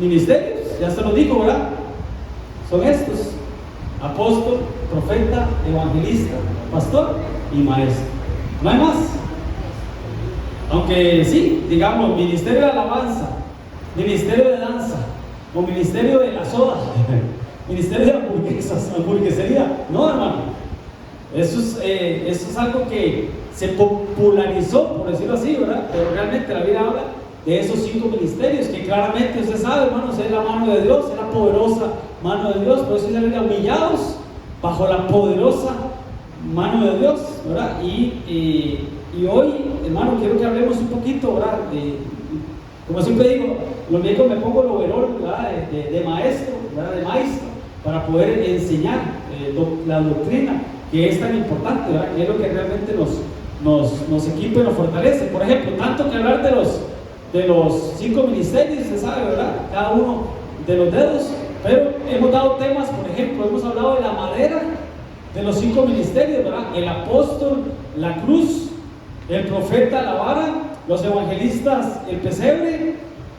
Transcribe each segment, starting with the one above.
ministerios, ya se lo digo, ¿verdad? Son estos: apóstol, profeta, evangelista, pastor y maestro. No hay más. Aunque sí, digamos, ministerio de alabanza, ministerio de danza, o ministerio de la soda, ministerio de hamburguesas, hamburguesería. No, hermano. Eso es algo que se popularizó, por decirlo así, ¿verdad? Pero realmente la Biblia habla de esos 5 ministerios que claramente usted sabe, hermanos, es la mano de Dios, es la poderosa mano de Dios. Por eso dice la Biblia: humillados bajo la poderosa mano de Dios, ¿verdad? Y hoy, hermano, quiero que hablemos un poquito, ¿verdad? Como siempre digo, los viejos me pongo el overol, ¿verdad? De maestro, ¿verdad? De maestro, para poder enseñar la doctrina que es tan importante, ¿verdad? Que es lo que realmente nos equipa y nos fortalece. Por ejemplo, tanto que hablar de los 5 ministerios, se sabe, ¿verdad? Cada uno de los dedos, pero hemos dado temas. Por ejemplo, hemos hablado de la madera de los 5 ministerios, ¿verdad? El apóstol, la cruz; el profeta, la vara; los evangelistas, el pesebre;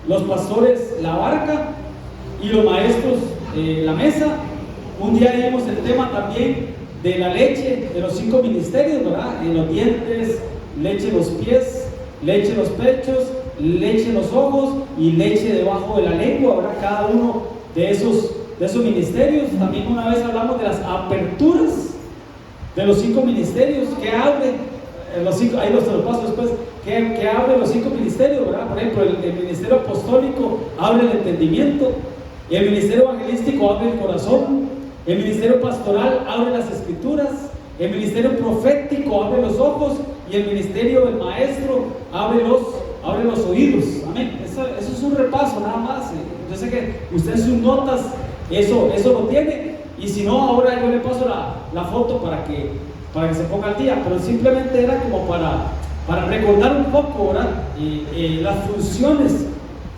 los pastores, la barca; y los maestros, la mesa. Un día dimos el tema también de la leche de los 5 ministerios, ¿verdad? En los dientes, leche en los pies, leche en los pechos, leche en los ojos y leche debajo de la lengua, ¿verdad? Cada uno de esos ministerios. También una vez hablamos de las aperturas de los 5 ministerios, que abre los 5, ahí los paso después, que abre los 5 ministerios, ¿verdad? Por ejemplo, el ministerio apostólico abre el entendimiento; el ministerio evangelístico abre el corazón; el ministerio pastoral abre las escrituras; el ministerio profético abre los ojos; y el ministerio del maestro abre los oídos. Amén. Eso es un repaso nada más. Yo sé que usted en sus notas eso lo tiene, y si no, ahora yo le paso la foto para que se ponga al día, pero simplemente era como para recordar un poco, ¿verdad? Las funciones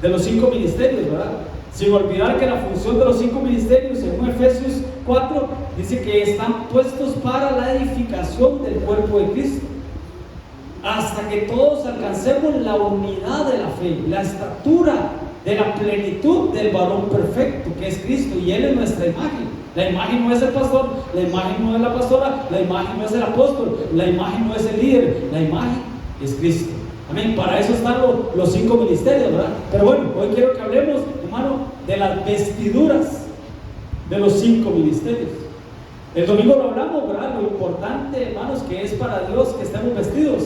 de los 5 ministerios, ¿verdad? Sin olvidar que la función de los 5 ministerios, según Efesios 4, dice que están puestos para la edificación del cuerpo de Cristo, hasta que todos alcancemos la unidad de la fe, la estatura de la plenitud del varón perfecto, que es Cristo, y Él es nuestra imagen. La imagen no es el pastor, la imagen no es la pastora, la imagen no es el apóstol, la imagen no es el líder, la imagen es Cristo. Amén. Para eso están los 5 ministerios, ¿verdad? Pero bueno, hoy quiero que hablemos, hermano, de las vestiduras de los 5 ministerios. El domingo lo hablamos, ¿verdad? Lo importante, hermanos, que es para Dios que estemos vestidos.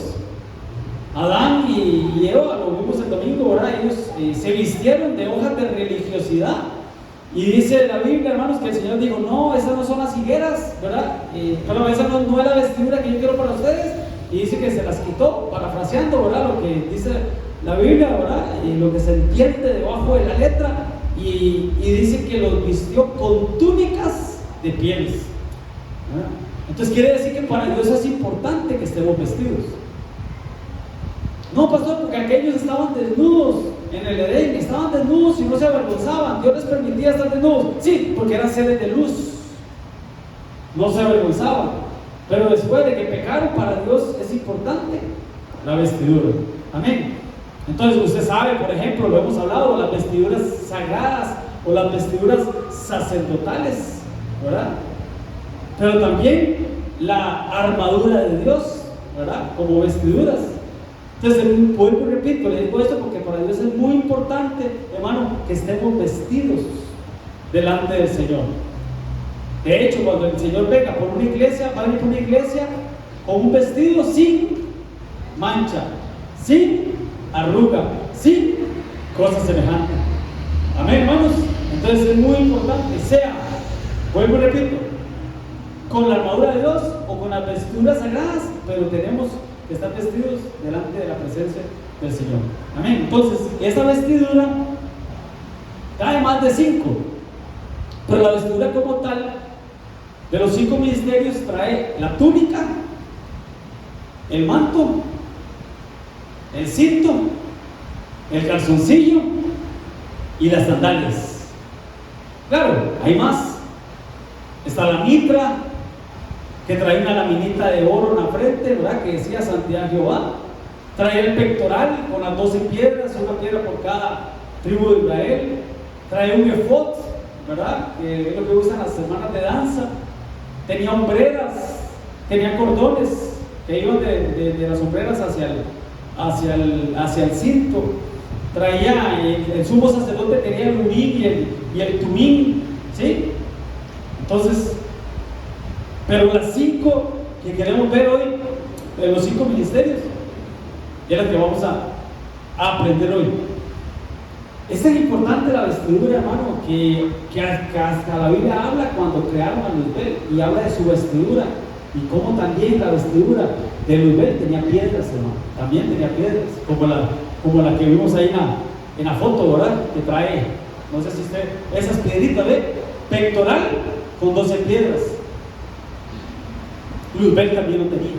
Adán y Eva, lo vimos el domingo, ¿verdad? Ellos se vistieron de hojas de religiosidad. Y dice la Biblia, hermanos, que el Señor dijo: no, esas no son las higueras, ¿verdad? Pero esa no es la vestidura que yo quiero para ustedes. Y dice que se las quitó, parafraseando, ¿verdad? Lo que dice la Biblia, ¿verdad? Y lo que se entiende debajo de la letra. Y dice que los vistió con túnicas de pieles, ¿verdad? Entonces quiere decir que para Dios es importante que estemos vestidos. No, pastor, porque aquellos estaban desnudos en el Edén, estaban desnudos y no se avergonzaban. Dios les permitía estar desnudos. Sí, porque eran seres de luz, no se avergonzaban. Pero después de que pecaron, para Dios es importante la vestidura. Amén. Entonces usted sabe, por ejemplo, lo hemos hablado, las vestiduras sagradas o las vestiduras sacerdotales, ¿verdad? Pero también la armadura de Dios, ¿verdad? Como vestiduras. Entonces, vuelvo y repito, le digo esto porque para Dios es muy importante, hermano, que estemos vestidos delante del Señor. De hecho, cuando el Señor venga por una iglesia, va a venir por una iglesia con un vestido sin mancha, sin arruga, sin cosas semejantes. Amén, hermanos. Entonces es muy importante, sea, vuelvo y repito, con la armadura de Dios o con las vestiduras sagradas, pero tenemos que estar vestidos delante de la presencia del Señor. Amén. Entonces, esta vestidura trae más de 5, pero la vestidura como tal de los 5 ministerios trae la túnica, el manto, el cinto, el calzoncillo y las sandalias. Claro, hay más. Está la mitra, que trae una laminita de oro en la frente, ¿verdad? Que decía Santidad Jehová. Trae el pectoral con las 12 piedras, una piedra por cada tribu de Israel. trae un efod, ¿verdad? Que es lo que usan las hermanas de danza. Tenía hombreras, tenía cordones que iban de las hombreras hacia el cinto. Traía, el sumo sacerdote tenía el urín y el tumín, ¿sí? Entonces, pero las 5 que queremos ver hoy, los 5 ministerios, es las que vamos a aprender hoy. Es tan importante la vestidura, hermano, que hasta la Biblia habla cuando crearon a Luzbel, y habla de su vestidura, y cómo también la vestidura de Luzbel tenía piedras, hermano, también tenía piedras, como la que vimos ahí en la foto, ¿verdad? Que trae, no sé si usted, esas piedritas, ¿ve? Pectoral con 12 piedras. Luzbel también lo tenía.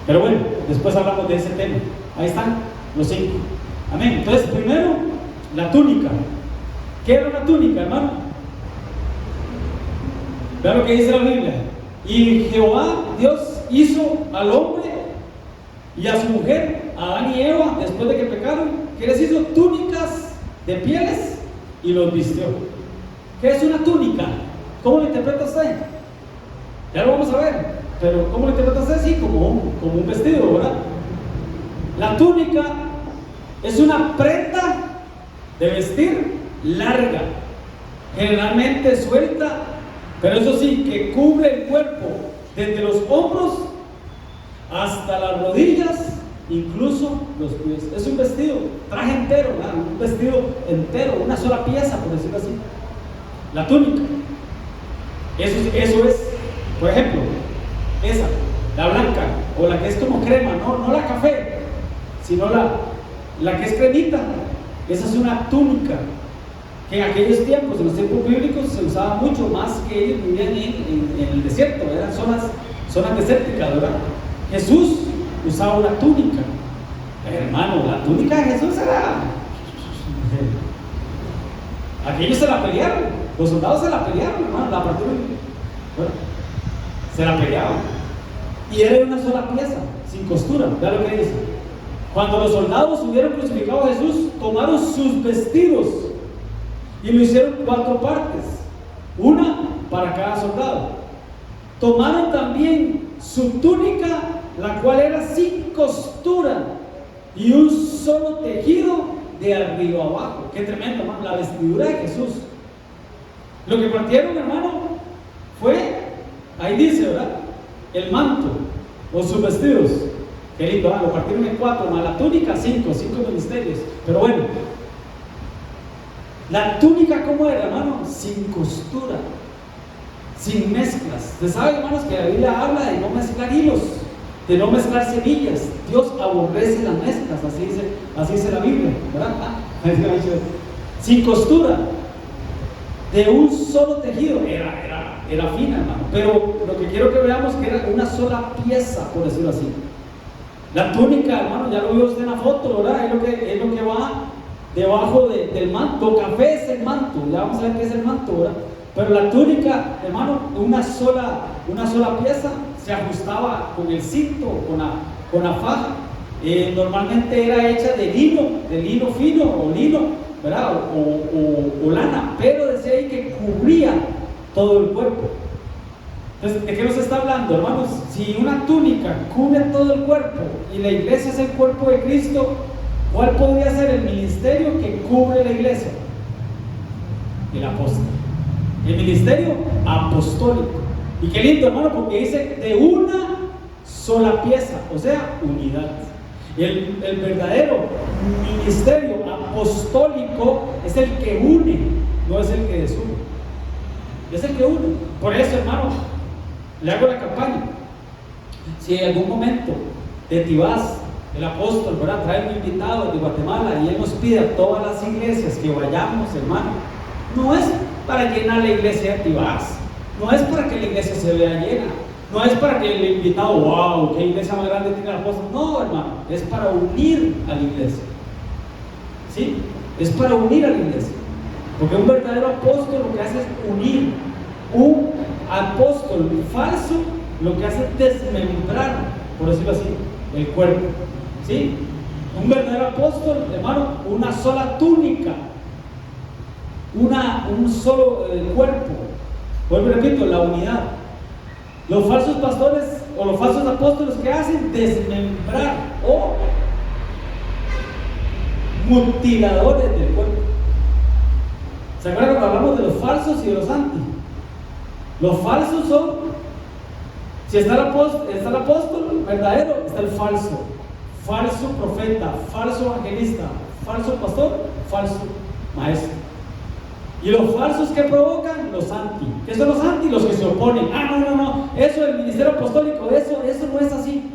Pero bueno, después hablamos de ese tema. Ahí están los 5. Amén. Entonces, primero, la túnica. ¿Qué era una túnica, hermano? Vean lo que dice la Biblia. Y Jehová, Dios, hizo al hombre y a su mujer, a Adán y Eva, después de que pecaron, que les hizo túnicas de pieles y los vistió. ¿Qué es una túnica? ¿Cómo lo interpreta usted? Ya lo vamos a ver, pero ¿cómo lo interpreta usted? Sí, como un vestido, ¿verdad? La túnica es una prenda de vestir larga, generalmente suelta, pero eso sí, que cubre el cuerpo desde los hombros hasta las rodillas, incluso los pies. Es un vestido, traje entero, ¿verdad? Un vestido entero, una sola pieza, por decirlo así. La túnica. Eso es, por ejemplo, esa, la blanca, o la que es como crema, no la café, sino la que es cremita. Esa es una túnica que en aquellos tiempos, en los tiempos bíblicos, se usaba mucho, más que ellos vivían en el desierto, eran zonas desérticas, ¿verdad? Jesús usaba una túnica. Hermano, la túnica de Jesús era... Aquellos se la pelearon, los soldados se la pelearon, hermano, la partieron. Bueno, se la peleaban. Y era de una sola pieza, sin costura. Vean lo que dice. Cuando los soldados hubieron crucificado a Jesús, tomaron sus vestidos y lo hicieron 4 partes, una para cada soldado. Tomaron también su túnica, la cual era sin costura y un solo tejido de arriba abajo. Qué tremendo, hermano, la vestidura de Jesús. Lo que partieron, hermano, fue, ahí dice, ¿verdad? El manto o sus vestidos. Qué lindo, lo partieron en 4, más la túnica 5 ministerios. Pero bueno, la túnica, ¿cómo era, hermano? Sin costura, sin mezclas. Usted sabe, hermanos, que la Biblia habla de no mezclar hilos, de no mezclar semillas. Dios aborrece las mezclas, así dice la Biblia, ¿verdad? Sin costura, de un solo tejido. Era fina, hermano. Pero lo que quiero que veamos que era una sola pieza, por decirlo así. La túnica, hermano, ya lo vio usted en la foto, ¿verdad? Es lo que va debajo del manto. Café es el manto, ya vamos a ver qué es el manto, ¿verdad? Pero la túnica, hermano, una sola pieza, se ajustaba con el cinto, con la faja. Normalmente era hecha de lino fino o lino, ¿verdad? O lana, pero decía ahí que cubría todo el cuerpo. Entonces, ¿de qué nos está hablando, hermanos? Si una túnica cubre todo el cuerpo y la iglesia es el cuerpo de Cristo, ¿cuál podría ser el ministerio que cubre la iglesia? El apóstol. El ministerio apostólico. Y qué lindo, hermano, porque dice de una sola pieza, o sea, unidad. El verdadero ministerio apostólico es el que une, no es el que desune. Es el que une. Por eso, hermano, le hago la campaña. Si en algún momento de Tibás, el apóstol, ¿verdad?, trae un invitado de Guatemala y él nos pide a todas las iglesias que vayamos, hermano, no es para llenar la iglesia de Tibás, no es para que la iglesia se vea llena, no es para que el invitado, wow, qué iglesia más grande tiene el apóstol. No, hermano, es para unir a la iglesia. ¿Sí? Es para unir a la iglesia. Porque un verdadero apóstol lo que hace es unir. Un apóstol falso lo que hace es desmembrar, por decirlo así, el cuerpo. ¿Sí? Un verdadero apóstol, hermano, una sola túnica. un solo cuerpo. Vuelvo y repito, la unidad. Los falsos pastores o los falsos apóstoles, que hacen desmembrar o mutiladores del cuerpo. ¿Se acuerdan cuando hablamos de los falsos y de los anti? Los falsos son, si está el apóstol verdadero, está el falso profeta, falso evangelista, falso pastor, falso maestro. Y los falsos que provocan, los anti. ¿Qué son los anti? Los que se oponen. No, eso del ministerio apostólico, eso no es así.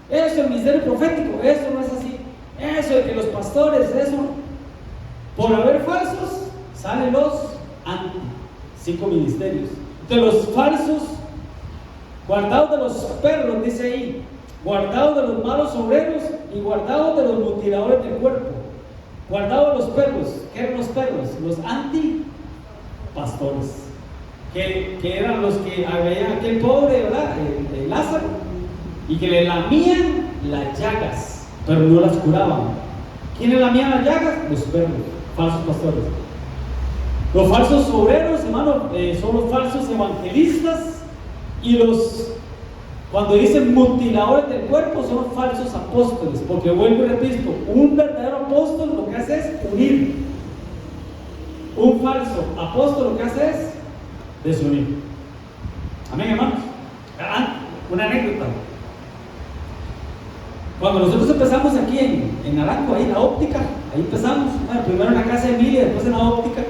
Eso del ministerio profético, eso no es así. Eso de que los pastores, eso. Por haber falsos, salen los anti. 5 ministerios. De los falsos, guardados de los perros, dice ahí, guardados de los malos obreros y guardados de los mutiladores del cuerpo. Guardados de los perros. ¿Qué eran los perros? Los antipastores, que eran los que veían a aquel pobre, ¿verdad? El Lázaro, y que le lamían las llagas, pero no las curaban. ¿Quiénes lamían las llagas? Los perros, falsos pastores. Los falsos obreros, hermano, son los falsos evangelistas, y cuando dicen mutiladores del cuerpo, son los falsos apóstoles, porque vuelvo y repito, un verdadero apóstol lo que hace es unir. Un falso apóstol lo que hace es desunir. Amén, hermanos. Una anécdota. Cuando nosotros empezamos aquí en Naranjo, ahí en la óptica, ahí empezamos, primero en la casa de Emilia, después en la óptica.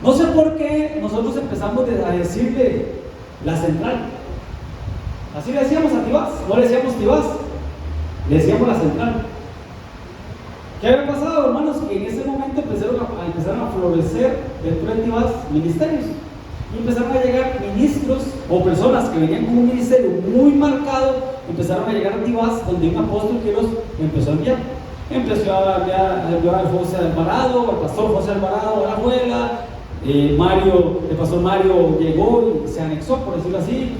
No sé por qué nosotros empezamos a decirle la central. Así le decíamos a Tibás, no le decíamos Tibás, le decíamos la central. ¿Qué había pasado, hermanos? Que en ese momento empezaron a florecer dentro de Tibás ministerios. Y empezaron a llegar ministros o personas que venían con un ministerio muy marcado, empezaron a llegar a Tibás, donde un apóstol que los empezó a enviar. Empezó a enviar a José Alvarado, al pastor José Alvarado a la abuela. El pastor Mario llegó y se anexó, por decirlo así.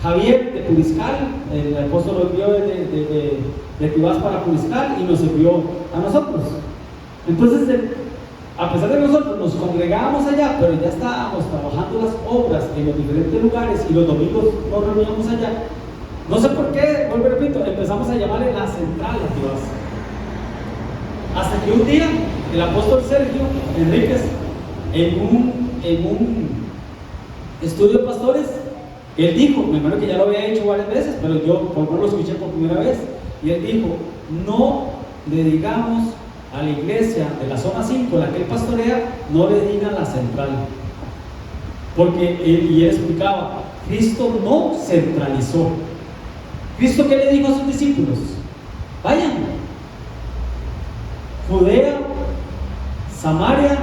Javier de Puriscal, el apóstol lo envió de Tibás para Puriscal y nos envió a nosotros. Entonces, a pesar de que nosotros nos congregábamos allá, pero ya estábamos trabajando las obras en los diferentes lugares y los domingos nos reuníamos allá, no sé por qué, vuelvo y repito, empezamos a llamarle la central a Tibás. Hasta que un día el apóstol Sergio Enríquez, en un estudio de pastores, él dijo, me acuerdo que ya lo había hecho varias veces, pero yo por no lo escuché por primera vez, y él dijo: no le digamos a la iglesia de la zona 5, la que él pastorea, no le digan la central, porque él explicaba, Cristo no centralizó. ¿Cristo qué le dijo a sus discípulos? Vayan, Judea, Samaria,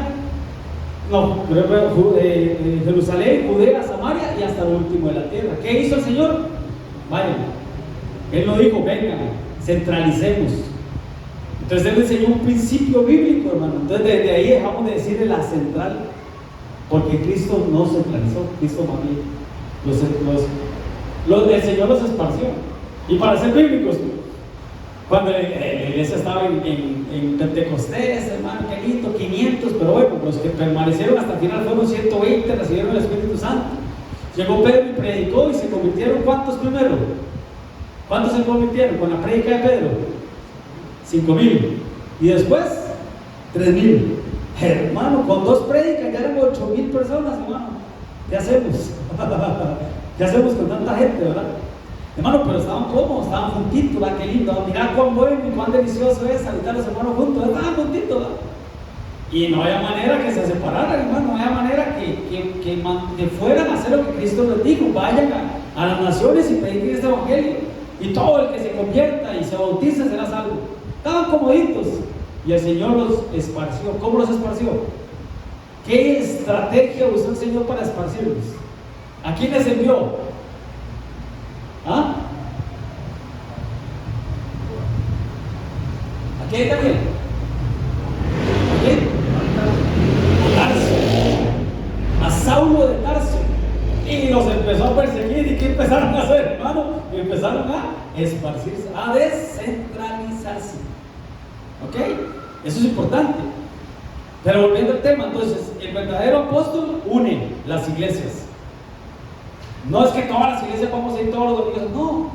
Jerusalén, Judea, Samaria y hasta lo último de la tierra. ¿Qué hizo el Señor? Vayan. Él no dijo, vengan, centralicemos. Entonces Él enseñó un principio bíblico, hermano. Entonces desde ahí dejamos de decirle la central, porque Cristo no centralizó, Cristo más bien el Señor los esparció. Y para ser bíblicos, cuando la iglesia estaba en Pentecostés, hermano, qué lindo, 500, pero bueno, los que permanecieron hasta el final fueron 120, recibieron el Espíritu Santo. Llegó Pedro y predicó y se convirtieron, ¿cuántos primero? ¿Cuántos se convirtieron con la prédica de Pedro? 5,000. Y después, 3,000. Hermano, con 2 prédicas ya eran 8,000 personas, hermano. ¿Qué hacemos? ¿Qué hacemos con tanta gente, verdad? Hermano, pero estaban cómodos, estaban juntitos, ¿verdad? Qué lindo, mirá cuán bueno y cuán delicioso es habitar los hermanos juntos, estaban juntitos, ¿verdad? Y no había manera que se separaran, hermano, no había manera que fueran a hacer lo que Cristo les dijo: vayan a las naciones y prediquen este evangelio, y todo el que se convierta y se bautice será salvo. Estaban comoditos, y el Señor los esparció. ¿Cómo los esparció? ¿Qué estrategia usó el Señor para esparcirlos? ¿A quién les envió? ¿Ah? ¿A quién también? ¿A quién? A Tarso. A Saulo de Tarso. Y los empezó a perseguir. ¿Y qué empezaron a hacer, hermano? Y empezaron a esparcirse, a descentralizarse. ¿Ok? Eso es importante. Pero volviendo al tema, entonces, el verdadero apóstol une las iglesias. No es que todas las iglesias vamos a ir todos los domingos, no.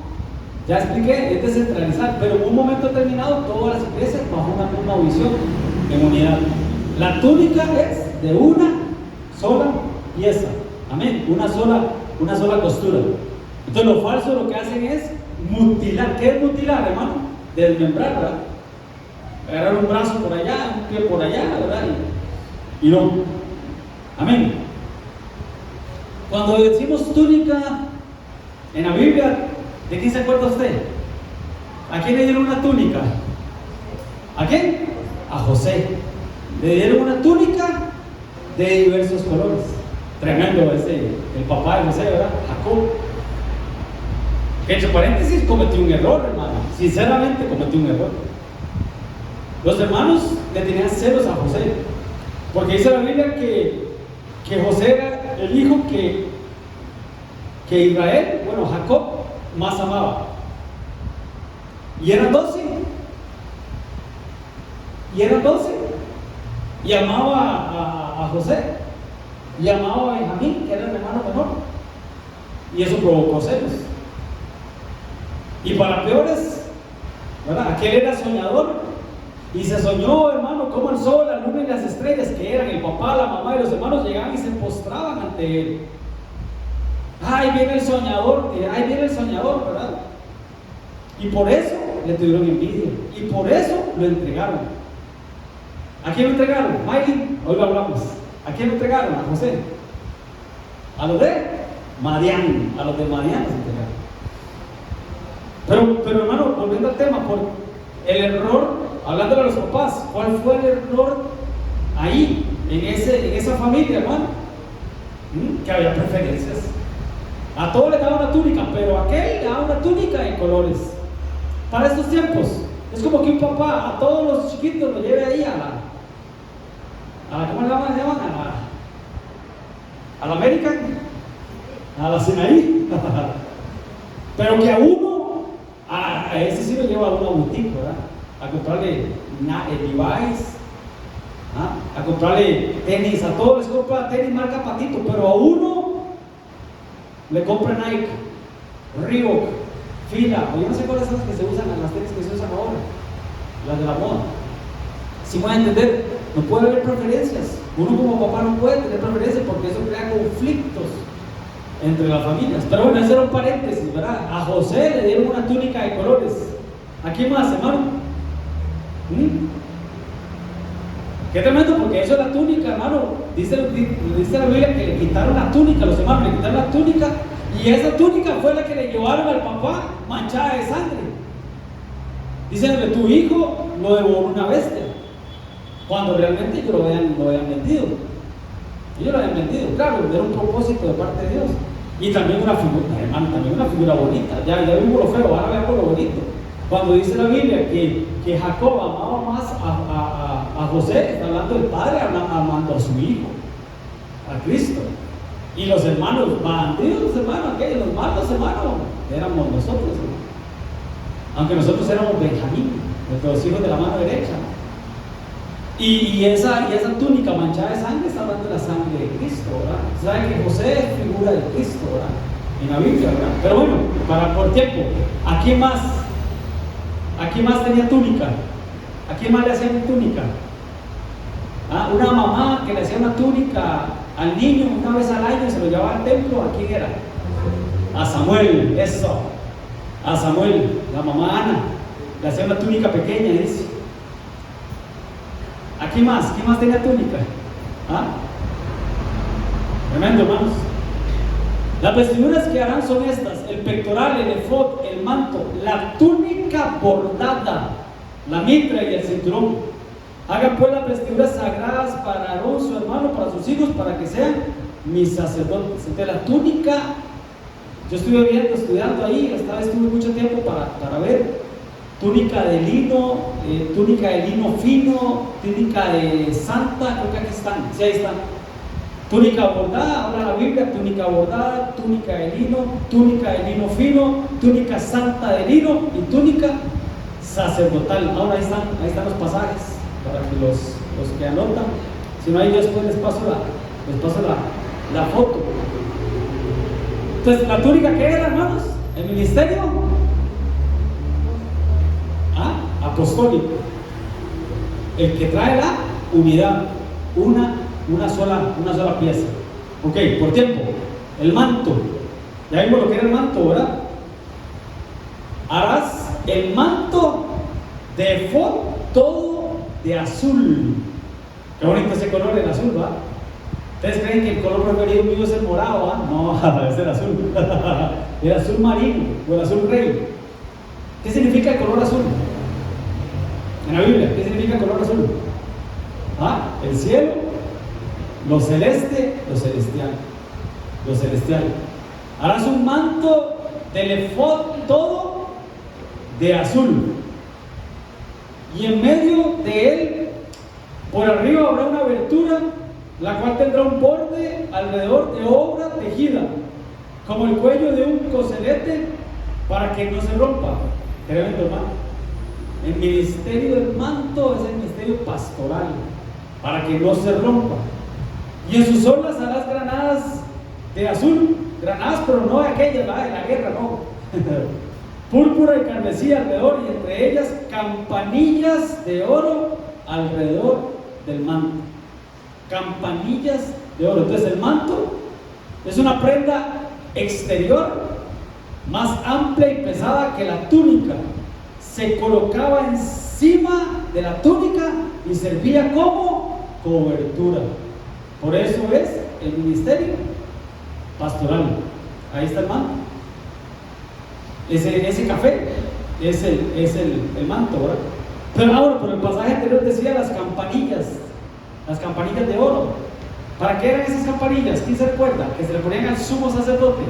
Ya expliqué, es descentralizar, pero en un momento determinado todas las iglesias bajo una misma visión, en unidad. La túnica es de una sola pieza, amén, una sola costura. Entonces lo falso lo que hacen es mutilar. ¿Qué es mutilar, hermano? Desmembrar, ¿verdad? Agarrar un brazo por allá, un pie por allá, ¿verdad? Y no, amén. Cuando decimos túnica en la Biblia, ¿de quién se acuerda usted? ¿A quién le dieron una túnica? ¿A quién? A José. Le dieron una túnica de diversos colores. Tremendo el papá de José, ¿verdad? Jacob. Que entre paréntesis cometió un error, hermano. Sinceramente cometió un error. Los hermanos le tenían celos a José, porque dice la Biblia que José era el hijo que Israel, Jacob, más amaba. Y eran 12. Y amaba a José. Y amaba a Benjamín, que era el hermano menor. Y eso provocó celos. Y para peores, ¿verdad? Aquel era soñador. Y se soñó, hermano, como el sol, la luna y las estrellas, que eran el papá, la mamá y los hermanos, llegaban y se postraban ante él. Ahí viene el soñador, ¿verdad? Y por eso le tuvieron envidia. Y por eso lo entregaron. ¿A quién lo entregaron? Miley, hoy lo hablamos. ¿A quién lo entregaron? A José. A los de Madián. A los de Madián los entregaron. Pero hermano, volviendo al tema, por el error, hablándole a los papás, ¿cuál fue el error ahí, en esa familia, hermano? Que había preferencias. A todos les daba una túnica, pero a aquel le daba una túnica de colores. Para estos tiempos, es como que un papá a todos los chiquitos lo lleve ahí ¿cómo le llaman? A la American, a la Sinaí. Pero que a uno, a ese sí lo lleva a una boutique, ¿verdad? A comprarle Levi's, a comprarle tenis, a todos les compra tenis marca Patito, pero a uno le compra Nike, Reebok, Fila, o yo no sé cuáles son las que se usan, las tenis que se usan ahora, las de la moda. Si me van a entender, no puede haber preferencias. Uno como papá no puede tener preferencias porque eso crea conflictos entre las familias. Pero bueno, ese era un paréntesis, ¿verdad? A José le dieron una túnica de colores. ¿A quién más, hermano? Qué tremendo, porque eso es la túnica, hermano. Dice la Biblia que le quitaron la túnica, los hermanos le quitaron la túnica, y esa túnica fue la que le llevaron al papá manchada de sangre. Dicen que tu hijo lo devoró una bestia, cuando realmente ellos lo habían vendido. Ellos lo habían vendido, claro, era un propósito de parte de Dios. Y también una figura, hermano, también una figura bonita. Ya vimos lo feo, ahora veamos lo bonito. Cuando dice la Biblia que Jacob amaba más a José, está hablando del padre amando a su hijo, a Cristo. Y los hermanos bandidos, hermanos, aquellos, los malos hermanos, éramos nosotros, hermano. Aunque nosotros éramos Benjamín, los hijos de la mano derecha. Y esa túnica manchada de sangre está hablando de la sangre de Cristo, ¿verdad? Saben que José es figura de Cristo, ¿verdad? En la Biblia, ¿verdad? Pero bueno, por tiempo, ¿a quién más tenía túnica? ¿A quién más le hacían túnica? Una mamá que le hacía una túnica al niño una vez al año y se lo llevaba al templo. ¿A quién era? A Samuel, eso. A Samuel, la mamá Ana, le hacía una túnica pequeña, dice. ¿A quién más? ¿Quién más tenía túnica? Tremendo, hermanos. Las vestiduras que harán son estas: el pectoral, el efod, el manto, la túnica bordada, la mitra y el cinturón. Hagan pues las vestiduras sagradas para Aarón, su hermano, para sus hijos, para que sean mis sacerdotes. Entonces la túnica, yo estuve estudiando ahí, esta vez tuve mucho tiempo para ver. Túnica de lino fino, túnica de santa, creo que aquí están, sí, ahí están. Túnica bordada, habla la Biblia, túnica bordada, túnica de lino fino, túnica santa de lino y túnica sacerdotal. Ahora ahí están los pasajes para que los que anotan Si no, ahí después les paso la foto. Entonces, ¿la túnica qué era, hermanos? El ministerio apostólico, el que trae la unidad, una sola pieza. Ok, por tiempo. El manto, ya vimos lo que era el manto, ¿verdad? Harás el manto de efod todo de azul. Qué bonito ese color, el azul, ¿verdad? ¿Ustedes creen que el color preferido mío es el morado? ¿Va? No, es el azul. El azul marino o el azul rey. ¿Qué significa el color azul? En la Biblia, ¿qué significa el color azul? El cielo, lo celeste, lo celestial. Lo celestial. Harás un manto del efod todo de azul. Y en medio de él, por arriba habrá una abertura, la cual tendrá un borde alrededor de obra tejida, como el cuello de un coselete, para que no se rompa. Tremendo, hermano. El ministerio del manto es el ministerio pastoral, para que no se rompa. Y en sus olas harás granadas de azul, granadas, pero no de aquellas, de la guerra, no. Púrpura y carmesí alrededor, y entre ellas campanillas de oro alrededor del manto. Campanillas de oro. Entonces el manto es una prenda exterior más amplia y pesada que la túnica. Se colocaba encima de la túnica y servía como cobertura. Por eso es el ministerio pastoral. Ahí está el manto. Ese café es el manto, ¿verdad? Pero ahora, por el pasaje anterior decía las campanillas de oro. ¿Para qué eran esas campanillas? ¿Quién se recuerda? Que se le ponían al sumo sacerdote.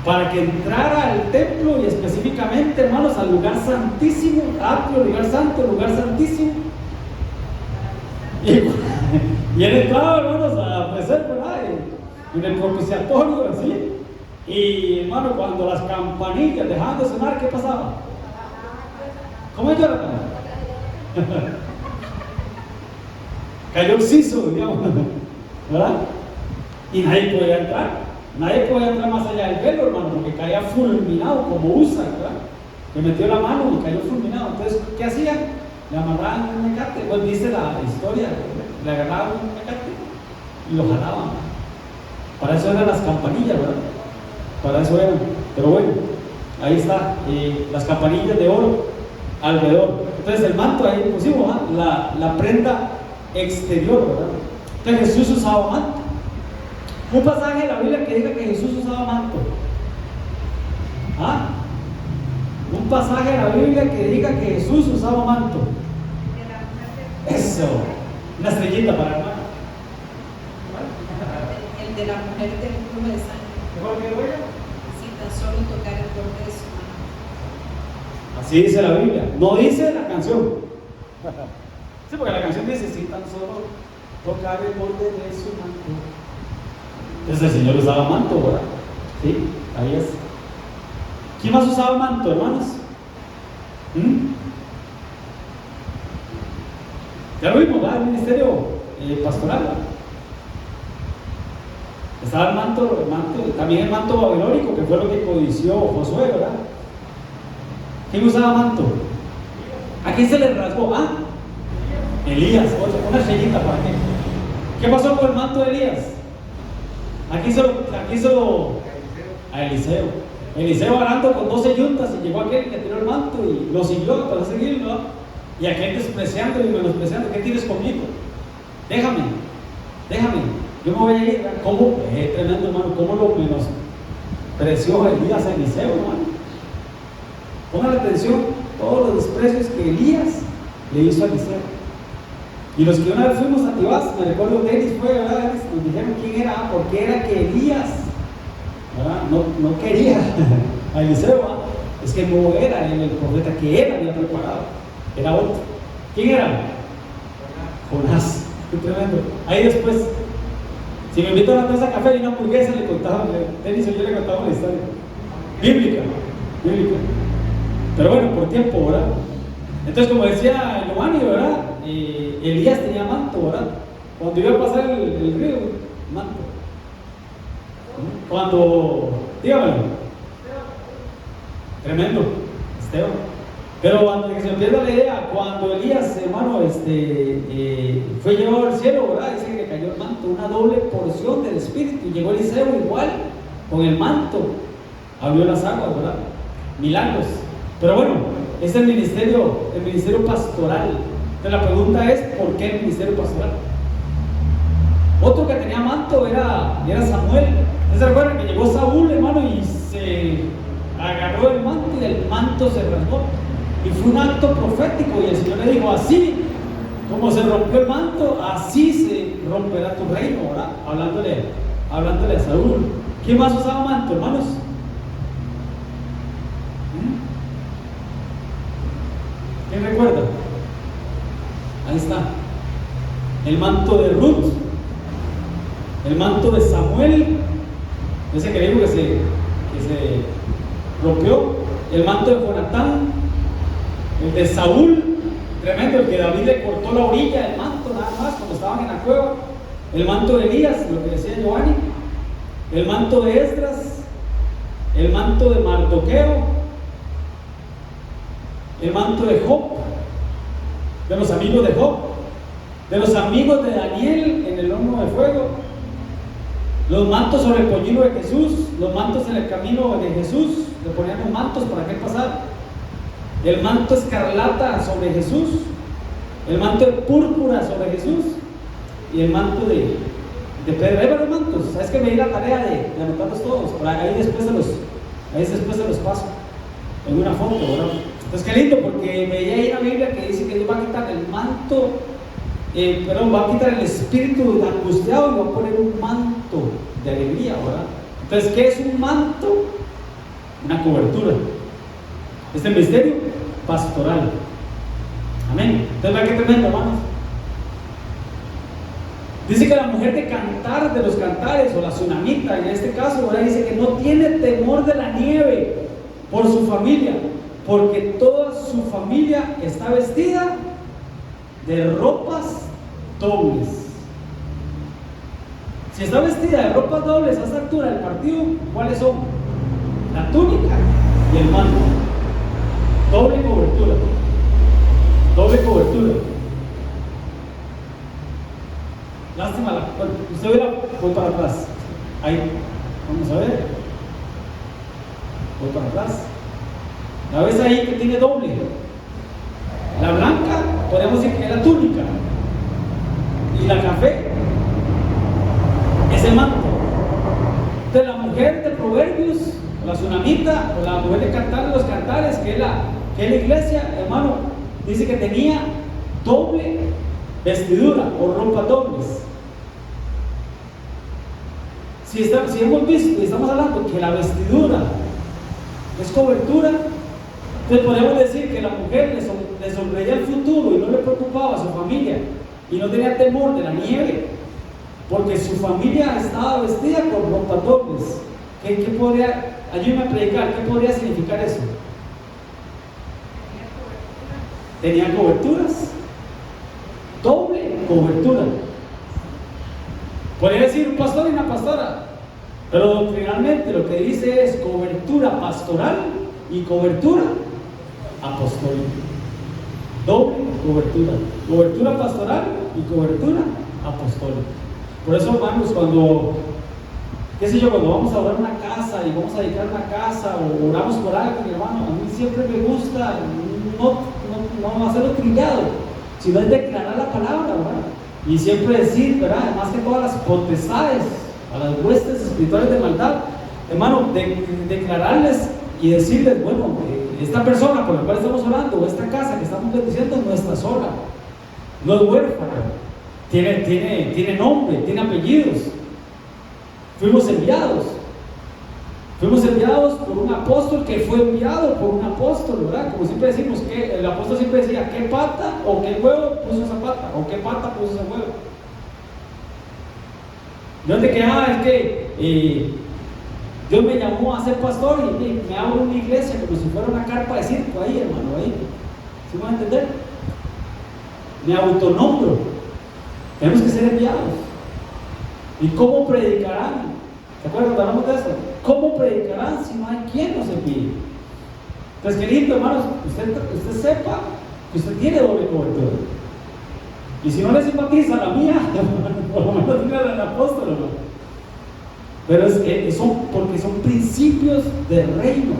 Para que entrara al templo y específicamente, hermanos, al lugar santísimo, atrio, lugar santo, lugar santísimo. Y él entraba, hermanos, a ofrecer, ¿verdad? En el propiciatorio, así. Y, hermano, cuando las campanillas dejaban de sonar, ¿qué pasaba? ¿Cómo es, Jonathan? Cayó el siso, digamos, ¿verdad? Y nadie podía entrar. Nadie podía entrar más allá del velo, hermano, porque caía fulminado, como usa, ¿verdad? Le metió la mano y cayó fulminado. Entonces, ¿qué hacían? Le amarraban un mecate. Pues dice la historia, le agarraban un mecate y lo jalaban. Para eso eran las campanillas, ¿verdad? Para eso eran. Pero bueno, ahí está, las campanillas de oro alrededor. Entonces el manto ahí pusimos, la prenda exterior, ¿verdad? Entonces Jesús usaba manto. Un pasaje de la Biblia que diga que Jesús usaba manto. Un pasaje de la Biblia que diga que Jesús usaba manto. Eso. Una estrellita para hermano. El de la mujer del flujo de sangre. ¿Mejor que voy? Si tan solo tocar el borde de su mano. Así dice la Biblia. No dice la canción. Sí, porque la canción dice: si tan solo tocar el borde de su manto. Entonces el Señor usaba manto, ¿verdad? Sí, ahí es. ¿Quién más usaba manto, hermanos? Ya lo vimos, ¿verdad? El ministerio pastoral, ¿verdad? Estaba el manto, también el manto babilónico, que fue lo que codició Josué, ¿verdad? ¿Quién usaba manto? ¿A quién se le rasgó? Elías, una estrellita para qué. ¿Qué pasó con el manto de Elías? Aquí solo a Eliseo. Eliseo arando con 12 yuntas y llegó aquel que tiró el manto y lo siguió para seguirlo, ¿no? Y aquel despreciando y menospreciando: ¿qué tienes conmigo? Déjame, yo me voy a ir. ¿Cómo? Tremendo, hermano, cómo lo menospreció Elías a Eliseo, hermano. Pongan atención todos los desprecios que Elías le hizo a Eliseo. Y los que una vez fuimos a Tibás, me recuerdo que Denis fue, ¿verdad? Nos dijeron quién era, porque era que Elías, ¿verdad? No quería a Eliseo, ¿verdad? Es que no era él el profeta que él había preparado, era otro. ¿Quién era? Jonás. Qué tremendo. Ahí después, si me invitan a una taza de café y una hamburguesa, le contaba, Denis y yo le contaba la historia bíblica. Pero bueno, por tiempo, ¿verdad? Entonces, como decía Giovanni, ¿verdad? Elías tenía manto, ¿verdad? Cuando iba a pasar el río, manto. Cuando, dígamelo, tremendo, Esteban. Pero cuando que se pierda la idea, cuando Elías, hermano, fue llevado al cielo, ¿verdad? Dice que le cayó el manto, una doble porción del Espíritu. Llegó Eliseo igual, con el manto, abrió las aguas, ¿verdad? Milagros. Pero bueno, es el ministerio pastoral. Entonces la pregunta es, ¿por qué el ministerio pastoral? Otro que tenía manto era Samuel. ¿Se recuerdan que llegó Saúl, hermano, y se agarró el manto y el manto se rasgó? Y fue un acto profético, y el Señor le dijo: así como se rompió el manto, así se romperá tu reino, ¿verdad? Hablándole a Saúl. ¿Quién más usaba manto, hermanos? ¿Quién recuerda? Ahí está. El manto de Ruth, el manto de Samuel, ese que digo que se rompió, el manto de Jonatán, el de Saúl, tremendo, el que David le cortó la orilla del manto nada más cuando estaban en la cueva, el manto de Elías, lo que decía Giovanni, el manto de Esdras, el manto de Mardoqueo, el manto de Job, de los amigos de Job, de los amigos de Daniel en el horno de fuego, los mantos sobre el pollino de Jesús, los mantos en el camino de Jesús, le ponían los mantos para que él pasara, el manto escarlata sobre Jesús, el manto de púrpura sobre Jesús y el manto de Pedro. Hay varios mantos, sabes que me di la tarea de anotarlos todos, por ahí después se los paso en una foto, ¿verdad? Entonces qué lindo, porque veía ahí una Biblia que dice que Dios va a quitar el manto, va a quitar el espíritu angustiado y va a poner un manto de alegría, ¿verdad? Entonces, ¿qué es un manto? Una cobertura. Es el misterio pastoral. Amén. Entonces, ¿qué tremendo, hermanos? Dice que la mujer de cantar, de los cantares, o la tsunamita, en este caso, ¿verdad? Dice que no tiene temor de la nieve por su familia, porque toda su familia está vestida de ropas dobles. Si está vestida de ropas dobles a esta altura del partido, ¿cuáles son? La túnica y el manto. Doble cobertura. Doble cobertura. Lástima, bueno, usted verá, voy para atrás. Ahí, vamos a ver. Voy para atrás. La ves ahí que tiene doble. La blanca, podemos decir que es la túnica. Y la café es el manto. Entonces, la mujer de Proverbios, la tsunamita, o la mujer de cantar de los cantares, que es la iglesia, hermano, dice que tenía doble vestidura o ropa dobles. Si hemos visto y estamos hablando que la vestidura es cobertura, entonces podemos decir que la mujer le sonreía el futuro y no le preocupaba a su familia y no tenía temor de la nieve, porque su familia estaba vestida con ropas dobles. ¿Qué podría, ayúdame a predicar, qué podría significar eso? Tenía coberturas, doble cobertura. Podría decir un pastor y una pastora, pero finalmente lo que dice es cobertura pastoral y cobertura apostólica. Doble cobertura, cobertura pastoral y cobertura apostólica. Por eso, hermanos, cuando vamos a orar una casa y vamos a dedicar una casa o oramos por algo, mi hermano, a mí siempre me gusta no hacerlo trillado, sino es declarar la palabra, ¿verdad? Y siempre decir, ¿verdad? Además que todas las potestades, a las huestes espirituales de maldad, hermano, declararles y decirles, bueno, esta persona por la cual estamos orando, o esta casa que estamos bendiciendo, no está sola, no es huérfana, tiene nombre, tiene apellidos. Fuimos enviados por un apóstol que fue enviado por un apóstol, ¿verdad? Como siempre decimos, que el apóstol siempre decía, ¿qué pata o qué huevo puso esa pata? ¿O qué pata puso ese huevo? No es de que, es que Dios me llamó a ser pastor y me abro una iglesia como si fuera una carpa de circo ahí, hermano, ahí. ¿Sí van a entender? Me autonombro. Tenemos que ser enviados. ¿Y cómo predicarán? ¿Se acuerdan que hablamos de eso? ¿Cómo predicarán si no hay quien los envíe? Entonces, querido hermanos, usted sepa que usted tiene doble cobertura. Y si no le simpatiza la mía, por lo menos tiene la del apóstol, hermano. Pero es que porque son principios del reino,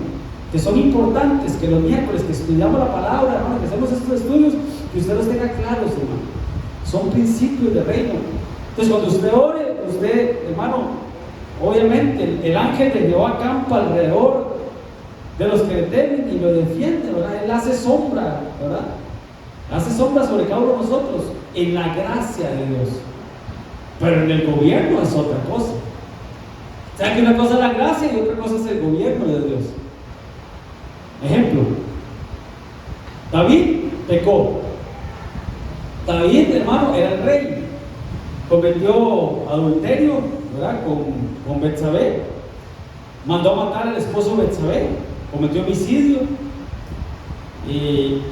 que son importantes, que los miércoles que estudiamos la palabra, hermano, que hacemos estos estudios, que usted los tenga claros, hermano. Son principios del reino. Entonces, cuando usted ore, usted, hermano, obviamente el ángel de Jehová acampa alrededor de los que le temen y lo defiende, ¿verdad? Él hace sombra, ¿verdad? Hace sombra sobre cada uno de nosotros en la gracia de Dios. Pero en el gobierno es otra cosa. O sea que una cosa es la gracia y otra cosa es el gobierno de Dios. Ejemplo: David pecó. David, hermano, era el rey. Cometió adulterio, ¿verdad? Con Betsabé. Mandó a matar al esposo de Betsabé. Cometió homicidio.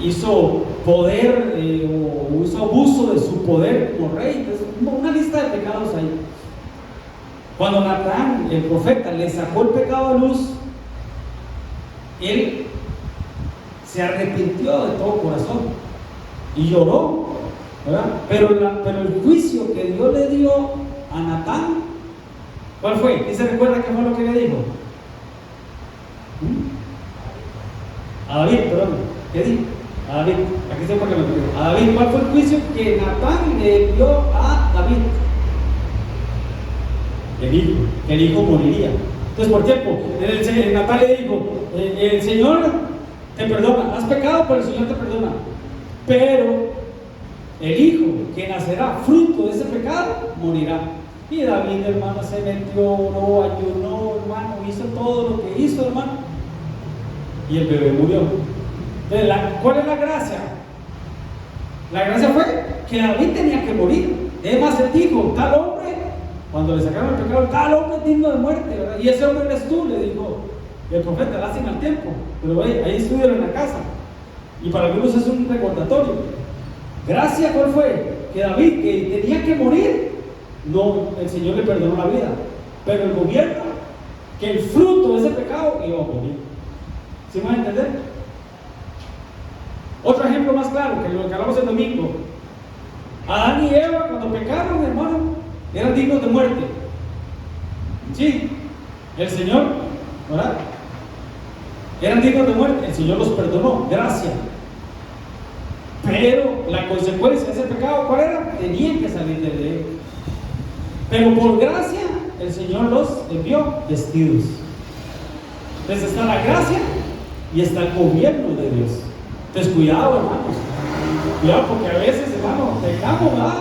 Hizo poder o hizo abuso de su poder como rey. Entonces, una lista de pecados ahí. Cuando Natán, el profeta, le sacó el pecado a luz, él se arrepintió de todo corazón y lloró, ¿verdad? Pero el juicio que Dios le dio a Natán, ¿cuál fue? ¿Y se recuerda qué fue lo que le dijo? A David, perdón, ¿qué dijo? A David, aquí estoy porque me acuerdo. A David, ¿cuál fue el juicio que Natán le dio a David? El hijo moriría. Entonces, por tiempo, Natán le dijo: el Señor te perdona, has pecado, pero el Señor te perdona. Pero el hijo que nacerá fruto de ese pecado morirá. Y David, hermano, se metió, oró, ayunó, hermano, hizo todo lo que hizo, hermano. Y el bebé murió. Entonces, ¿cuál es la gracia? La gracia fue que David tenía que morir. Además, él dijo: tal hombre, cuando le sacaron el pecado, tal hombre es digno de muerte, ¿verdad? Y ese hombre eres tú, le dijo el profeta. Lástima el tiempo, pero ahí estudian en la casa. Y para algunos es un recordatorio. Gracia, ¿cuál fue? Que David, que tenía que morir, no, el Señor le perdonó la vida. Pero el gobierno, que el fruto de ese pecado iba a morir. ¿Sí me van a entender? Otro ejemplo más claro, que lo que hablamos el domingo: Adán y Eva, cuando pecaron, hermano, eran dignos de muerte. Sí, el Señor, ¿verdad? Eran dignos de muerte, el Señor los perdonó, gracia. Pero la consecuencia de ese pecado, ¿cuál era? Tenían que salir de él. Pero por gracia, el Señor los envió vestidos. Entonces está la gracia y está el gobierno de Dios. Entonces, cuidado, hermanos. Cuidado, porque a veces, hermano, pecamos, ¿verdad?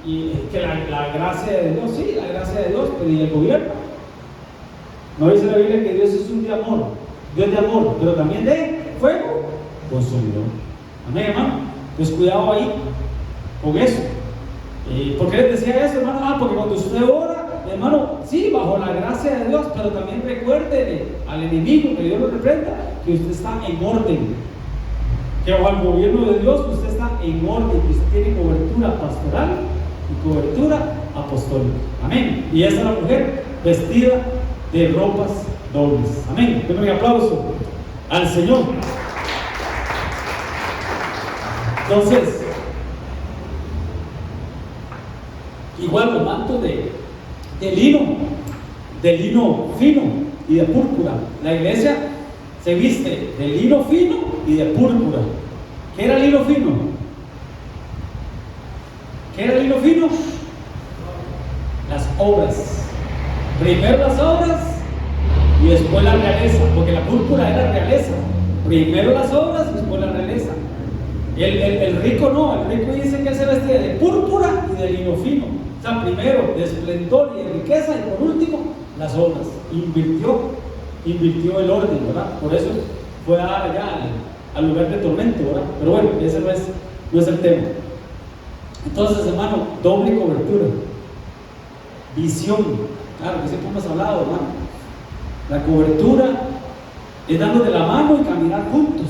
Y que la gracia de Dios, sí, la gracia de Dios, pero ¿y el gobierno? No dice la Biblia que Dios es un Dios de amor, pero también de fuego consumidor. Amén, hermano. Entonces, cuidado ahí con eso. ¿Por qué les decía eso, hermano? Porque cuando usted ora, hermano, sí, bajo la gracia de Dios, pero también recuérdele al enemigo, que Dios lo reprenda, que usted está en orden. Que bajo el gobierno de Dios usted está en orden, que usted tiene cobertura pastoral y cobertura apostólica. Amén. Y esa es la mujer vestida de ropas dobles. Amén. Denme un aplauso al Señor. Entonces, igual los mantos de lino fino y de púrpura. La iglesia se viste de lino fino y de púrpura. ¿Qué era lino fino? ¿Qué era lino fino? Las obras. Primero las obras y después la realeza, porque la púrpura era realeza. Primero las obras y después la realeza. El rico no, el rico dice que se vestía de púrpura y de lino fino. O sea, primero de esplendor y de riqueza, y por último las obras. Invirtió el orden, ¿verdad? Por eso fue a dar allá al lugar de tormento, ¿verdad? Pero bueno, ese no es el tema. Entonces, hermano, doble cobertura, visión, claro que siempre hemos hablado, hermano. La cobertura es darnos de la mano y caminar juntos.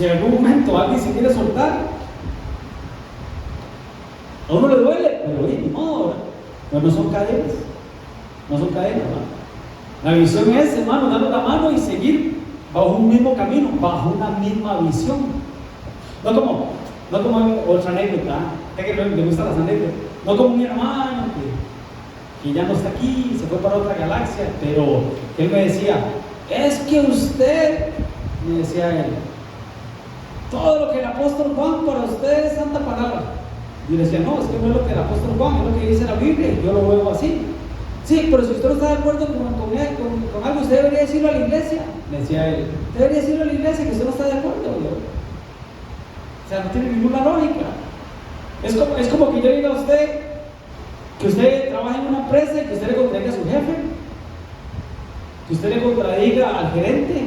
Si en algún momento alguien se quiere soltar, a uno le duele, pero no, pero no son cadenas, no son cadenas, ¿no? La visión es, hermano, darnos la mano y seguir bajo un mismo camino, bajo una misma visión. No como otra anécdota, que me gustan las anécdotas, no como mi hermano que ya no está aquí, se fue para otra galaxia, pero él me decía, es que usted, me decía él, todo lo que el apóstol Juan para usted es santa palabra. Y le decía, no, es que no es lo que el apóstol Juan, es lo que dice la Biblia, y yo lo veo así. Sí, pero si usted no está de acuerdo con algo, usted debería decirlo a la iglesia. Me decía él, debería decirlo a la iglesia que usted no está de acuerdo, ¿no? O sea, no tiene ninguna lógica. Es como que yo diga a usted que usted trabaja en una empresa y que usted le contradiga a su jefe, que usted le contradiga al gerente,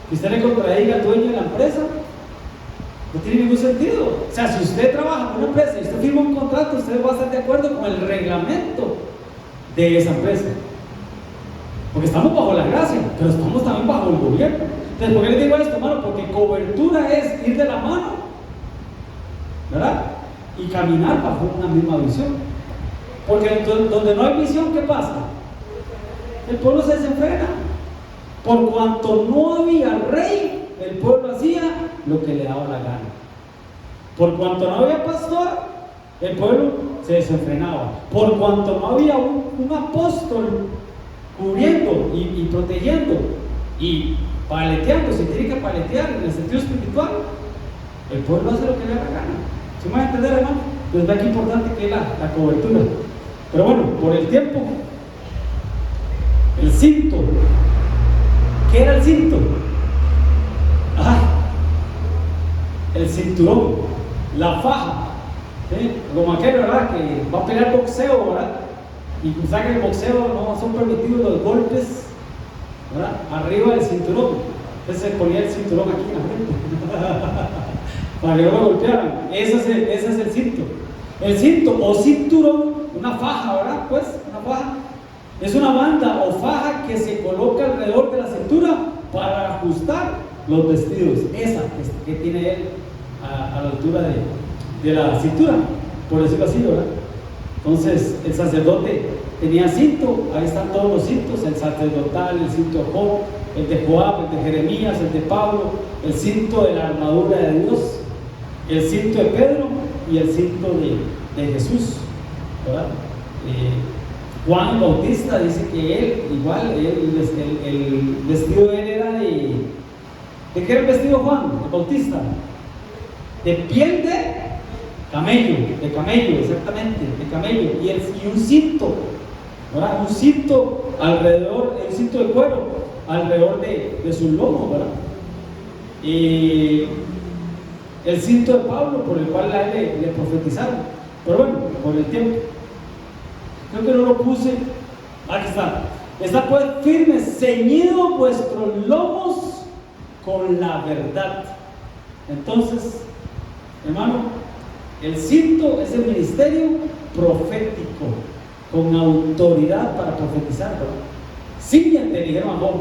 que usted le contradiga al dueño de la empresa. No tiene ningún sentido. O sea, si usted trabaja en una empresa y usted firma un contrato, usted va a estar de acuerdo con el reglamento de esa empresa, porque estamos bajo la gracia, pero estamos también bajo el gobierno. Entonces, ¿por qué les digo esto, hermano? Porque cobertura es ir de la mano, ¿verdad? Y caminar bajo una misma visión. Porque donde no hay visión, ¿qué pasa? El pueblo se desenfrena. Por cuanto no había rey, el pueblo hacía lo que le daba la gana. Por cuanto no había pastor, el pueblo se desenfrenaba. Por cuanto no había un apóstol cubriendo y protegiendo y paleteando, si tiene que paletear en el sentido espiritual, el pueblo hace lo que le da la gana. ¿Se me va a entender, hermano? Entonces ve que importante que es la cobertura. Pero bueno, por el tiempo, el cinto. ¿Qué era el cinto? El cinturón, la faja, ¿sí? Como aquel, ¿verdad? Que va a pelear boxeo, ¿verdad? Y sabe que el boxeo no son permitidos los golpes, ¿verdad? Arriba del cinturón. Entonces se ponía el cinturón aquí en la frente para que no lo golpearan. Ese es el cinto. El cinto o cinturón, una faja, ¿verdad? Pues una faja es una banda o faja que se coloca alrededor de la cintura para ajustar los vestidos. Esa que tiene él a la altura de la cintura, por decirlo así, ¿verdad? Entonces el sacerdote tenía cinto, ahí están todos los cintos, el sacerdotal, el cinto de Job, el de Joab, el de Jeremías, el de Pablo, el cinto de la armadura de Dios, el cinto de Pedro y el cinto de Jesús, ¿verdad? Juan Bautista dice que él, igual, el vestido de él era ¿de qué era el vestido Juan el Bautista? De piel de camello, exactamente, de camello, y un cinto, ¿verdad? Un cinto alrededor, un cinto de cuero alrededor de sus lomos, ¿verdad? Y el cinto de Pablo, por el cual a él le profetizaron. Pero bueno, por el tiempo, creo que no lo puse. Aquí está. Está pues firme, ceñido vuestros lomos con la verdad. Entonces, hermano, el cinto es el ministerio profético con autoridad para profetizar, ¿verdad? Cíñete, dijeron a Job,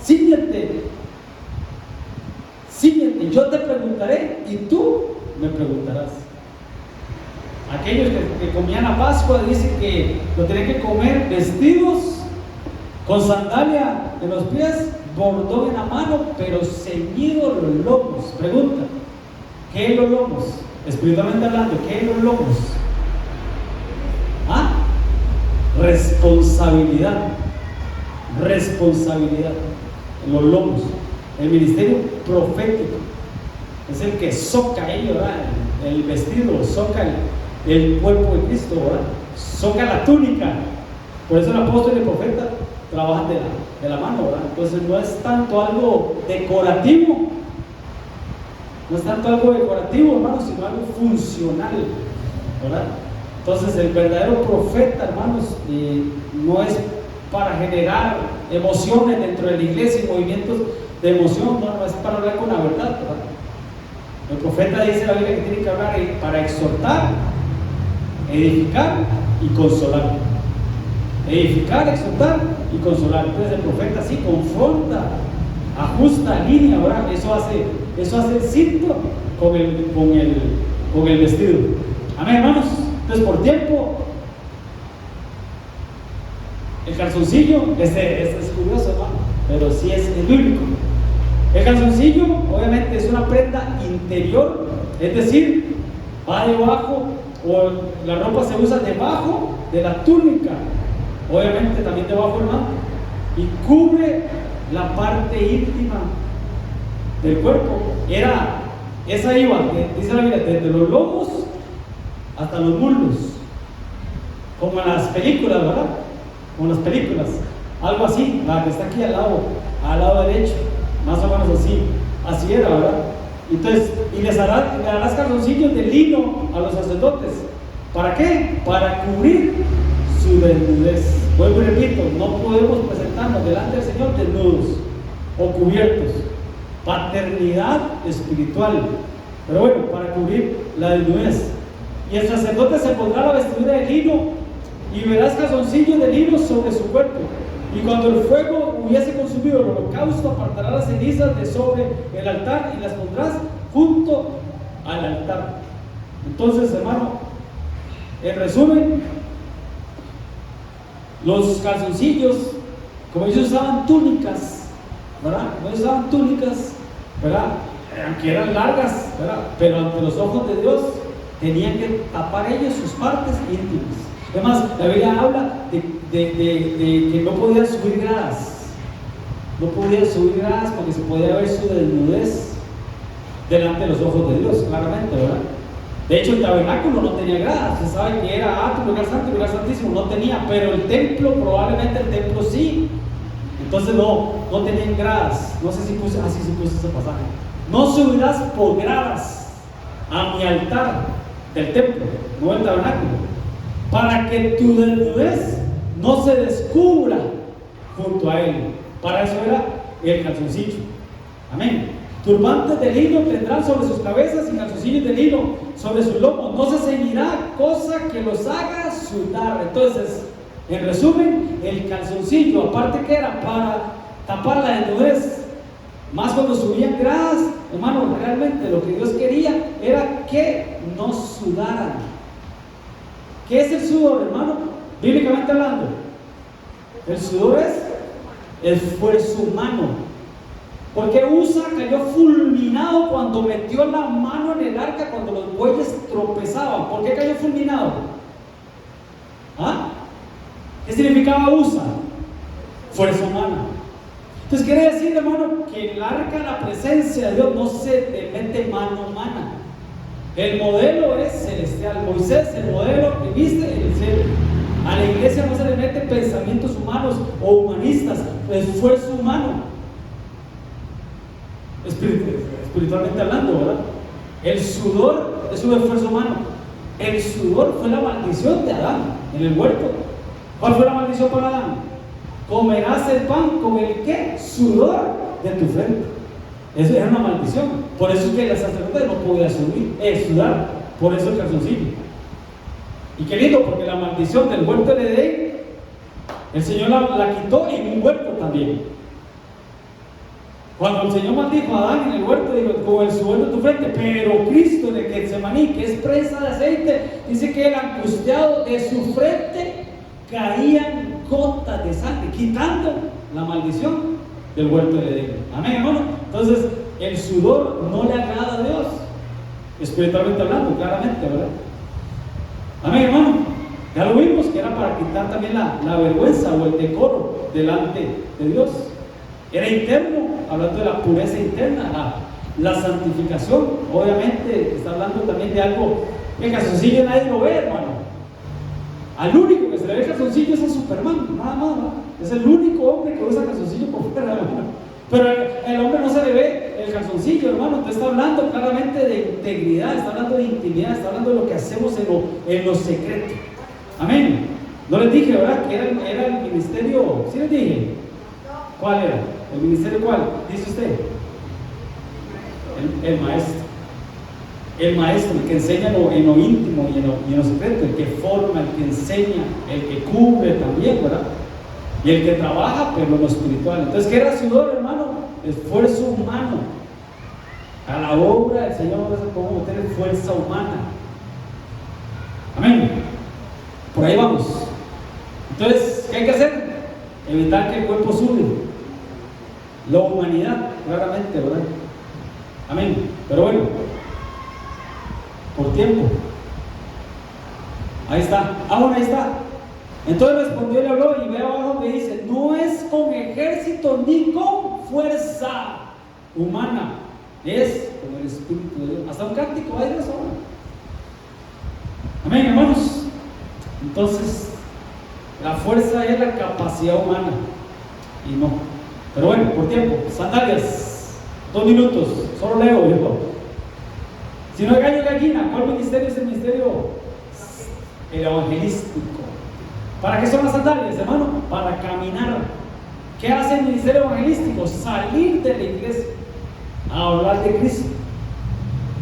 cíñete, yo te preguntaré y tú me preguntarás. Aquellos que comían a Pascua dicen que lo tenían que comer vestidos con sandalia en los pies, bordón en la mano, pero ceñidos los lomos. Pregunta, ¿qué es los lomos? Espiritualmente hablando, ¿qué es los lomos? Responsabilidad en los lomos. El ministerio profético es el que soca ahí, ¿verdad? El vestido, soca el cuerpo de Cristo, ¿verdad? Soca la túnica. Por eso el apóstol y el profeta trabajan de la mano, ¿verdad? Entonces no es tanto algo decorativo, hermano, sino algo funcional, ¿verdad? Entonces el verdadero profeta, hermanos, no es para generar emociones dentro de la iglesia y movimientos de emoción, no es para hablar con la verdad, ¿verdad? El profeta dice en la Biblia que tiene que hablar para exhortar, edificar y consolar. Edificar, exhortar y consolar. Entonces el profeta sí confronta ajusta línea, ¿verdad? Eso hace el cinto con el vestido. Amén, hermanos. Entonces, por tiempo, el calzoncillo, este es curioso, hermano, pero sí es bíblico. El calzoncillo, obviamente, es una prenda interior, es decir, va debajo, o la ropa se usa debajo de la túnica, obviamente también debajo del manto, y cubre la parte íntima del cuerpo. Esa iba, dice la Biblia, desde los lomos hasta los muslos, como en las películas, ¿verdad? Como en las películas, algo así, la que está aquí al lado derecho, más o menos así era, ¿verdad? Entonces, y le harás calzoncillos de lino a los sacerdotes. ¿Para qué? Para cubrir su desnudez. Vuelvo y repito, no podemos presentarnos delante del Señor desnudos o cubiertos. Paternidad espiritual, pero bueno, para cubrir la desnudez. Y el sacerdote se pondrá la vestidura de lino, y verás calzoncillos de lino sobre su cuerpo. Y cuando el fuego hubiese consumido el holocausto, apartará las cenizas de sobre el altar y las pondrás junto al altar. Entonces, hermano, en resumen, los calzoncillos, como ellos usaban túnicas, ¿verdad? Ellos usaban túnicas, ¿verdad? Aunque eran largas, ¿verdad? Pero ante los ojos de Dios tenían que tapar ellos sus partes íntimas. Además, la Biblia habla de que no podían subir gradas. No podían subir gradas porque se podía ver su desnudez delante de los ojos de Dios, claramente, ¿verdad? De hecho, el tabernáculo no tenía gradas. Se sabe que era lugar santo y lugar santísimo, no tenía, pero el templo, probablemente el templo sí. Entonces no tenían gradas. No sé si puse ese pasaje. No subirás por gradas a mi altar del templo, no del tabernáculo, para que tu desnudez no se descubra junto a él. Para eso era el calzoncillo. Amén. Turbantes de lino tendrán sobre sus cabezas y calzoncillos de lino sobre sus lomos. No se ceñirá cosa que los haga sudar. Entonces, en resumen, el calzoncillo, aparte que era para tapar la desnudez, más cuando subían gradas, hermano, realmente lo que Dios quería era que no sudaran. ¿Qué es el sudor, hermano? Bíblicamente hablando, el sudor es esfuerzo humano. Porque Usa cayó fulminado cuando metió la mano en el arca cuando los bueyes tropezaban. ¿Por qué cayó fulminado? ¿Ah? ¿Qué significaba Usa? Fuerza humana. Entonces quiere decir, hermano, que en el arca la presencia de Dios no se te mete mano humana. El modelo es celestial. Moisés, el modelo que viste en el cielo. A la iglesia no se le mete pensamientos humanos o humanistas, esfuerzo humano. Espiritualmente hablando, ¿verdad? El sudor es un esfuerzo humano. El sudor fue la maldición de Adán en el huerto. ¿Cuál fue la maldición para Adán? Comerás el pan con el ¿qué? Sudor de tu frente. Eso era una maldición. Por eso es que la sacerdote no podía sudar. Por eso el calzoncillo. Y qué lindo, porque la maldición del huerto de Edén, el Señor la quitó en un huerto también. Cuando el Señor maldijo a Adán en el huerto, dijo, con el sudor de tu frente, pero Cristo en el Getsemaní, que es presa de aceite, dice que el angustiado de su frente caían gotas de sangre, quitando la maldición del huerto de Edén. Amén, hermano. Entonces, el sudor no le agrada a Dios, espiritualmente hablando, claramente, ¿verdad? Amén, hermano. Ya lo vimos que era para quitar también la vergüenza o el decoro delante de Dios. Era interno, hablando de la pureza interna, la santificación. Obviamente está hablando también de algo. El calzoncillo nadie lo ve, hermano. Al único que se le ve el calzoncillo es a Superman, nada más, ¿no? Es el único hombre que usa calzoncillo por fuera, hermano. Pero el hombre no se le ve el calzoncillo, hermano. Entonces está hablando claramente de integridad, está hablando de intimidad, está hablando de lo que hacemos en lo secreto. Amén. No les dije, ¿verdad? Que era el ministerio. ¿Sí les dije? ¿Cuál era? ¿El ministerio cuál? Dice usted. El maestro. El maestro, el que enseña en lo íntimo y en lo secreto, el que forma, el que enseña, el que cubre también, ¿verdad? Y el que trabaja, pero en lo espiritual. Entonces, ¿qué era sudor, hermano? esfuerzo humano. A la obra del Señor no se puede meter fuerza humana. Amén. Por ahí vamos. Entonces, ¿qué hay que hacer? Evitar que el cuerpo sube. La humanidad, claramente, ¿verdad? Amén. Pero bueno, por tiempo. Ahí está. Bueno, ahí está. Entonces respondió y le habló, y ve abajo que dice: no es con ejército ni con fuerza humana, es con el Espíritu de Dios. Hasta un cántico hay de eso. Amén, hermanos. Entonces, la fuerza es la capacidad humana y no. Pero bueno, por tiempo, sandalias, 2 minutos, solo leo, viejo. Si no hay gallo y gallina, ¿cuál ministerio es el ministerio? El evangelístico. ¿Para qué son las sandalias, hermano? Para caminar. ¿Qué hace el ministerio evangelístico? Salir de la iglesia a hablar de Cristo.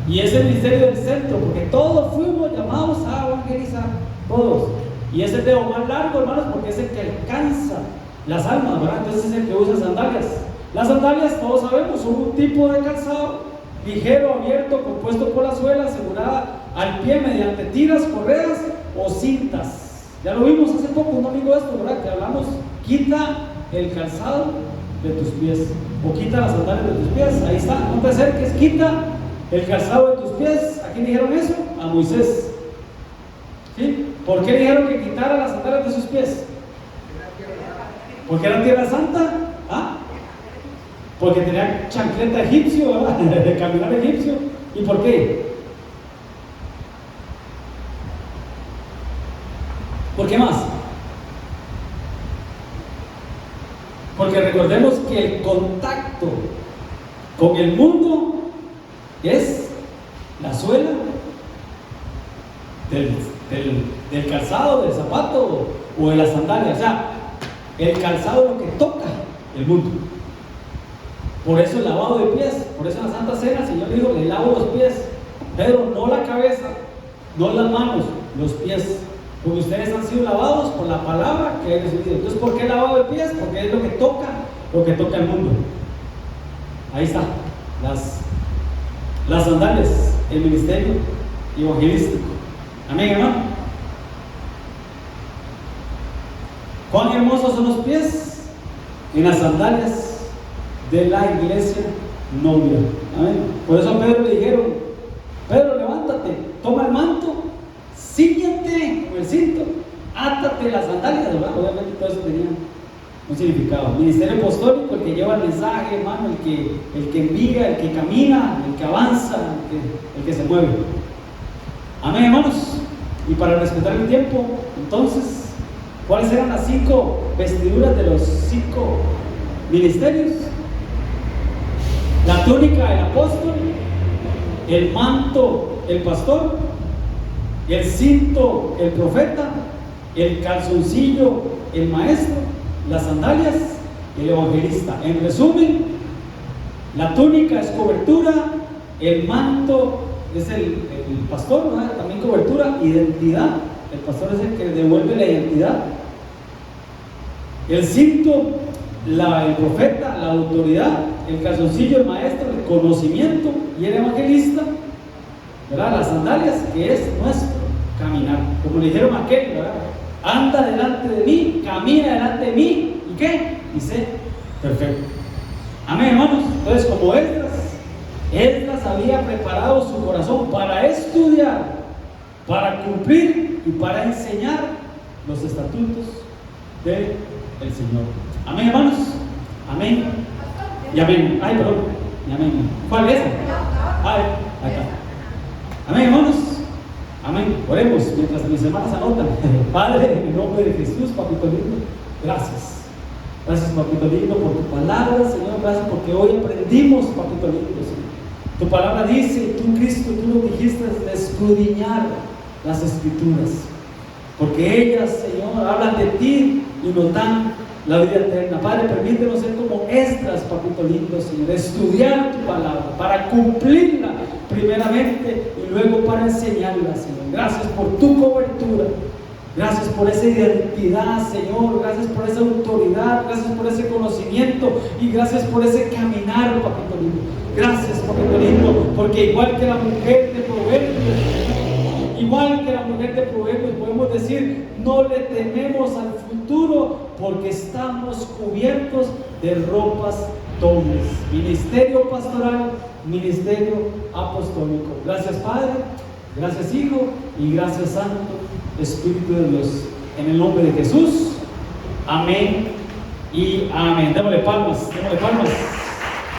Y es el ministerio del centro, porque todos fuimos llamados a evangelizar, todos. Y es el dedo más largo, hermanos, porque es el que alcanza las almas, ¿verdad? Entonces es el que usa sandalias. Las sandalias, todos sabemos, son un tipo de calzado ligero, abierto, compuesto por la suela, asegurada al pie mediante tiras, correas o cintas. Ya lo vimos hace poco, un domingo esto, ¿verdad? Que hablamos, quita el calzado de tus pies, o quita las sandalias de tus pies. Ahí está, no te acerques, quita el calzado de tus pies. ¿A quién dijeron eso? A Moisés. ¿Sí? ¿Por qué dijeron que quitara las sandalias de sus pies? Porque era tierra santa. ¿Ah? Porque tenía chancleta egipcio, ¿verdad? De caminar egipcio. ¿Y por qué? ¿Por qué más? Porque recordemos que el contacto con el mundo es la suela del calzado, del zapato o de la sandalia. O sea, el calzado es lo que toca el mundo. Por eso el lavado de pies, por eso en la Santa Cena el Señor dijo: le lavo los pies, pero no la cabeza, no las manos, los pies. Porque ustedes han sido lavados por la palabra que he recibido. Entonces, ¿por qué el lavado de pies? Porque es lo que toca el mundo. Ahí está, las sandalias, el ministerio evangelístico. Amén, hermano. Cuán hermosos son los pies en las sandalias de la iglesia novia. Amén. Por eso a Pedro le dijeron: Pedro, levántate, toma el manto, síguete con el cinto, átate las sandalias, ¿verdad? Obviamente todo eso tenía un significado. Ministerio apostólico, el que lleva el mensaje, hermano, el que envía, el que camina, el que avanza, el que se mueve. Amén, hermanos. Y para respetar el tiempo, entonces, ¿cuáles eran las 5 vestiduras de los 5 ministerios? La túnica del apóstol, el manto el pastor, el cinto el profeta, el calzoncillo el maestro, las sandalias el evangelista. En resumen, la túnica es cobertura, el manto es el pastor, ¿verdad? También cobertura, identidad. El pastor es el que devuelve la identidad. El cinto, el profeta, la autoridad. El calzoncillo, el maestro, el conocimiento. Y el evangelista, ¿verdad? Las sandalias, que es nuestro caminar. Como le dijeron a aquel, ¿verdad? Anda delante de mí, camina delante de mí. ¿Y qué? Y sé perfecto. Amén, hermanos. Entonces, como Esdras había preparado su corazón para estudiar, para cumplir y para enseñar los estatutos del Señor. Amén, hermanos. Amén. Y amén. Ay, perdón. Y amén. ¿Cuál es? Ay, acá. Amén, hermanos. Amén. Oremos mientras mis hermanas anotan. Padre, en el nombre de Jesús, papito lindo, gracias. Gracias, papito lindo, por tu palabra, Señor. Gracias porque hoy aprendimos, papito lindo, Señor. Tu palabra dice, tú, Cristo, tú nos dijiste de escudriñar las Escrituras, porque ellas, Señor, hablan de ti y nos dan la vida eterna. Padre, permítenos ser como Esdras, papito lindo, Señor, estudiar tu palabra para cumplirla primeramente y luego para enseñarla, Señor. Gracias por tu cobertura Gracias por esa identidad, Señor. Gracias por esa autoridad. Gracias por ese conocimiento. Y gracias por ese caminar, papito lindo. Gracias, papito lindo. Porque igual que la mujer de Proverbios, podemos decir, no le tememos al futuro porque estamos cubiertos de ropas dobles. Ministerio pastoral, ministerio apostólico. Gracias, Padre. Gracias, Hijo. Y gracias, Santo Espíritu de Dios. En el nombre de Jesús. Amén y amén. Démosle palmas. Démosle palmas.